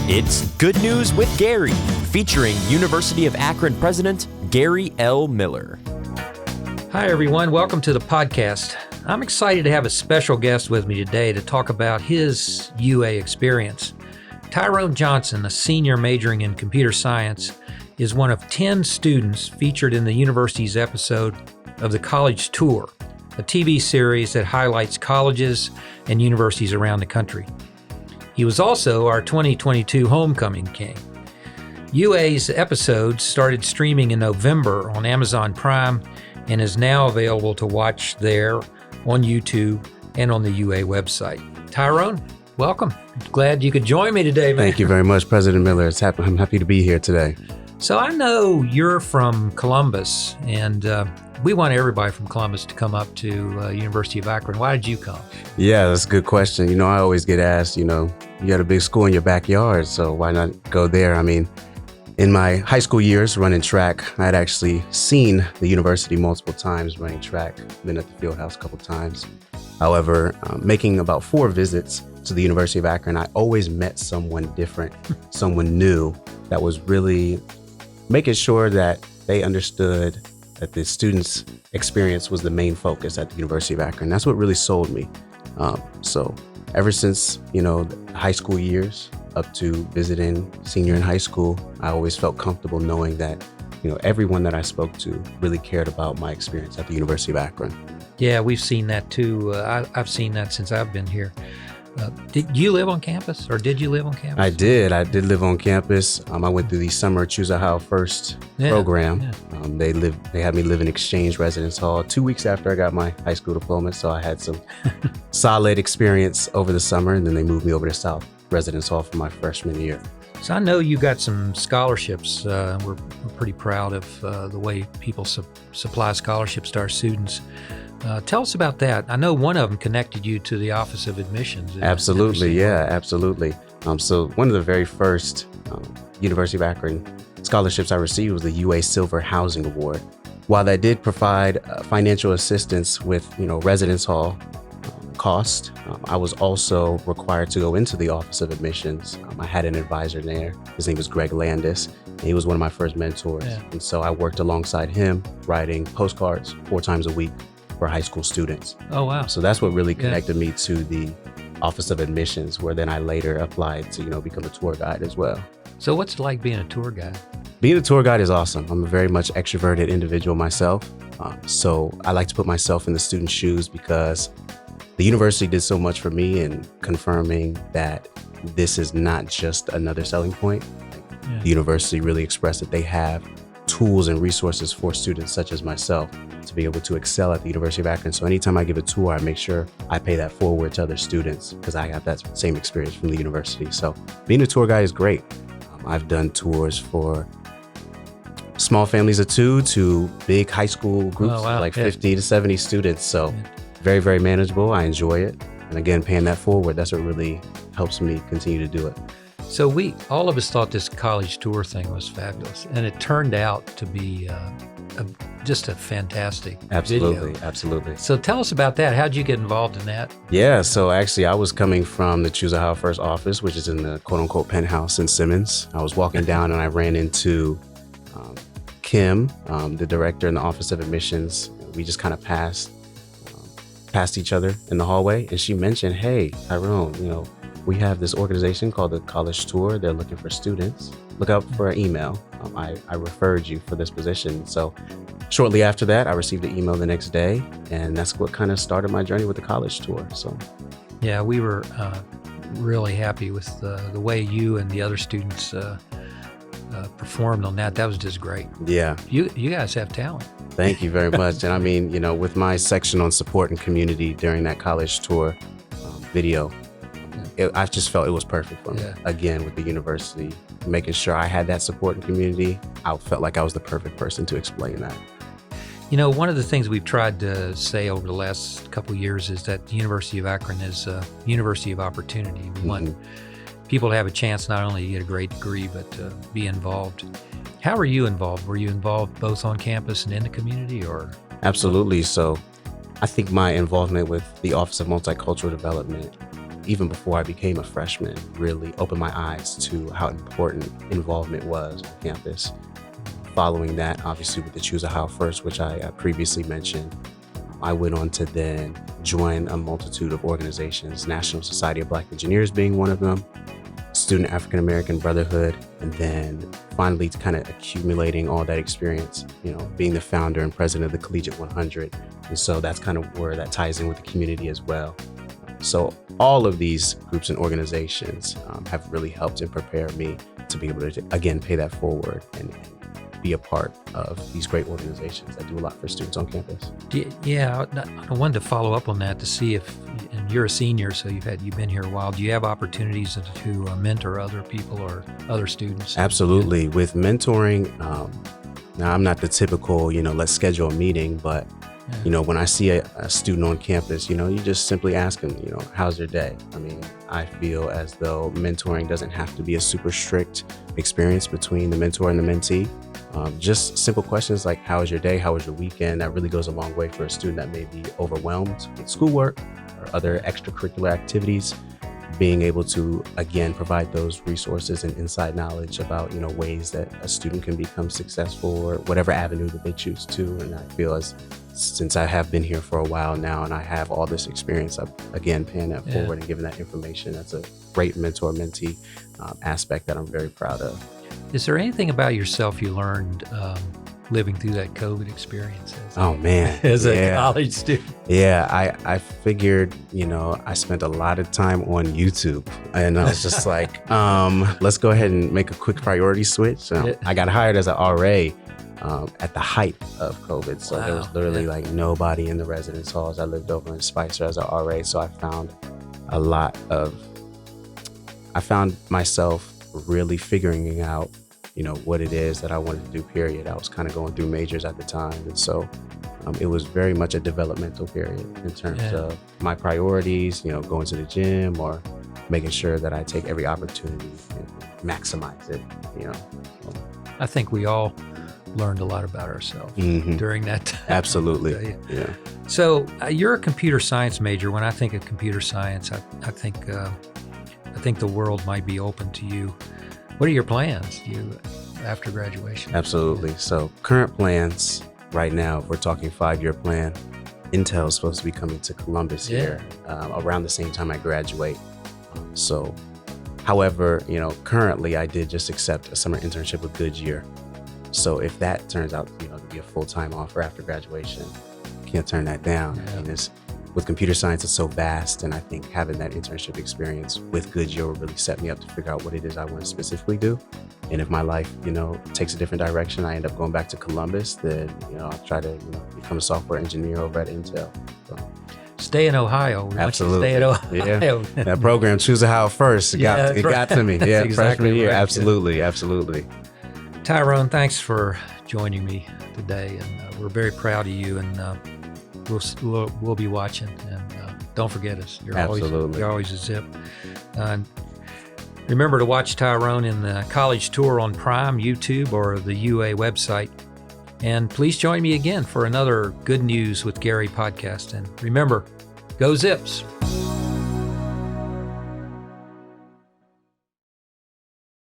It's Good News with Gary, featuring University of Akron President Gary L. Miller. Hi, everyone. Welcome to the podcast. I'm excited to have a special guest with me today to talk about his UA experience. Tyrone Johnson, a senior majoring in computer science, is one of 10 students featured in the university's episode of the College Tour, a TV series that highlights colleges and universities around the country. He was also our 2022 Homecoming King. UA's episode started streaming in November on Amazon Prime and is now available to watch there on YouTube and on the UA website. Tyrone, welcome. Glad you could join me today, man. Thank you very much, President Miller. I'm happy to be here today. So I know you're from Columbus, and we want everybody from Columbus to come up to University of Akron. Why did you come? Yeah, that's a good question. I always get asked, you had a big school in your backyard, so why not go there? I mean, in my high school years running track, I had actually seen the university multiple times running track, been at the field house a couple times. However, making about 4 visits to the University of Akron, I always met someone different, someone new that was really making sure that they understood that the students' experience was the main focus at the University of Akron. That's what really sold me. So ever since, the high school years up to visiting senior in high school, I always felt comfortable knowing that, everyone that I spoke to really cared about my experience at the University of Akron. Yeah, we've seen that too. I've seen that since I've been here. Did you live on campus, or did you live on campus? I did live on campus. I went through the summer Choose Ohio First program. Yeah. They had me live in exchange residence hall 2 weeks after I got my high school diploma. So I had some solid experience over the summer, and then they moved me over to South Residence Hall for my freshman year. So I know you got some scholarships. We're pretty proud of the way people supply scholarships to our students. Tell us about that. I know one of them connected you to the Office of Admissions. Absolutely, yeah, absolutely. So one of the very first University of Akron scholarships I received was the UA Silver Housing Award. While that did provide financial assistance with, residence hall cost, I was also required to go into the Office of Admissions. I had an advisor there. His name was Greg Landis. He was one of my first mentors. Yeah. And so I worked alongside him, writing postcards 4 times a week for high school students. Oh, wow. So that's what really connected me to the Office of Admissions, where then I later applied to, become a tour guide as well. So what's it like being a tour guide? Being a tour guide is awesome. I'm a very much extroverted individual myself. So I like to put myself in the student's shoes, because the university did so much for me in confirming that this is not just another selling point. Yeah. The university really expressed that they have tools and resources for students such as myself to be able to excel at the University of Akron. So anytime I give a tour, I make sure I pay that forward to other students, because I got that same experience from the university. So being a tour guide is great. I've done tours for small families of 2 to big high school groups, like 50 to 70 students. So very, very manageable. I enjoy it. And again, paying that forward, that's what really helps me continue to do it. So all of us thought this college tour thing was fabulous, and it turned out to be just a fantastic video. Absolutely. So tell us about that. How'd you get involved in that? Yeah, so actually I was coming from the Choose Ohio First office, which is in the quote-unquote penthouse in Simmons. I was walking down and I ran into Kim, the director in the Office of Admissions. We just kind of passed each other in the hallway, and she mentioned, "Hey, Tyrone, we have this organization called the College Tour. They're looking for students. Look out for an email. I referred you for this position." So shortly after that, I received an email the next day, and that's what kind of started my journey with the College Tour. So, yeah, we were really happy with the way you and the other students performed on that. That was just great. Yeah. You guys have talent. Thank you very much. And I mean, with my section on support and community during that College Tour video, I just felt it was perfect for me. Yeah. Again, with the university, making sure I had that support and community, I felt like I was the perfect person to explain that. One of the things we've tried to say over the last couple of years is that the University of Akron is a university of opportunity. We want people to have a chance not only to get a great degree, but to be involved. How are you involved? Were you involved both on campus and in the community, or? Absolutely. So I think my involvement with the Office of Multicultural Development even before I became a freshman, really opened my eyes to how important involvement was on campus. Following that, obviously with the Choose Ohio First, which I previously mentioned, I went on to then join a multitude of organizations, National Society of Black Engineers being one of them, Student African American Brotherhood, and then finally kind of accumulating all that experience, being the founder and president of the Collegiate 100. And so that's kind of where that ties in with the community as well. So all of these groups and organizations have really helped and prepare me to be able to, again, pay that forward and be a part of these great organizations that do a lot for students on campus. Yeah, I wanted to follow up on that to see if, and you're a senior, so you've been here a while. Do you have opportunities to mentor other people or other students? Absolutely. With mentoring, now I'm not the typical, let's schedule a meeting, but when I see a student on campus, you just simply ask them, how's their day? I mean, I feel as though mentoring doesn't have to be a super strict experience between the mentor and the mentee. Just simple questions like, how was your day? How was your weekend? That really goes a long way for a student that may be overwhelmed with schoolwork or other extracurricular activities. Being able to, again, provide those resources and inside knowledge about, ways that a student can become successful or whatever avenue that they choose to. And I feel since I have been here for a while now and I have all this experience, I'm, again, paying that forward and giving that information. That's a great mentor-mentee aspect that I'm very proud of. Is there anything about yourself you learned living through that COVID experience? As a college student? Yeah, I figured, I spent a lot of time on YouTube and I was just like, let's go ahead and make a quick priority switch. I got hired as an RA at the height of COVID. So there was literally like nobody in the residence halls. I lived over in Spicer as an RA. So I found myself really figuring out what it is that I wanted to do, period. I was kind of going through majors at the time. And so it was very much a developmental period in terms of my priorities, going to the gym or making sure that I take every opportunity and maximize it, I think we all learned a lot about ourselves during that time. Absolutely. Yeah. So you're a computer science major. When I think of computer science, I think the world might be open to you. What are your plans after graduation? Absolutely. So current plans right now, if we're talking 5-year plan, Intel is supposed to be coming to Columbus here around the same time I graduate. However, currently I did just accept a summer internship with Goodyear. So if that turns out, to be a full-time offer after graduation, can't turn that down. Yeah. I mean, with computer science, it's so vast, and I think having that internship experience with Goodyear will really set me up to figure out what it is I want to specifically do. And if my life, takes a different direction, I end up going back to Columbus, then, I'll try to, become a software engineer over at Intel. So. Stay in Ohio. Absolutely. Stay in Ohio. Yeah. That program, Choose Ohio First, it got to me. That's exactly freshman year. Right. Absolutely. Tyrone, thanks for joining me today, and we're very proud of you, and we'll be watching, and don't forget us. You're always a zip. Remember to watch Tyrone in the college tour on Prime, YouTube, or the UA website. And please join me again for another Good News with Gary podcast. And remember, go Zips.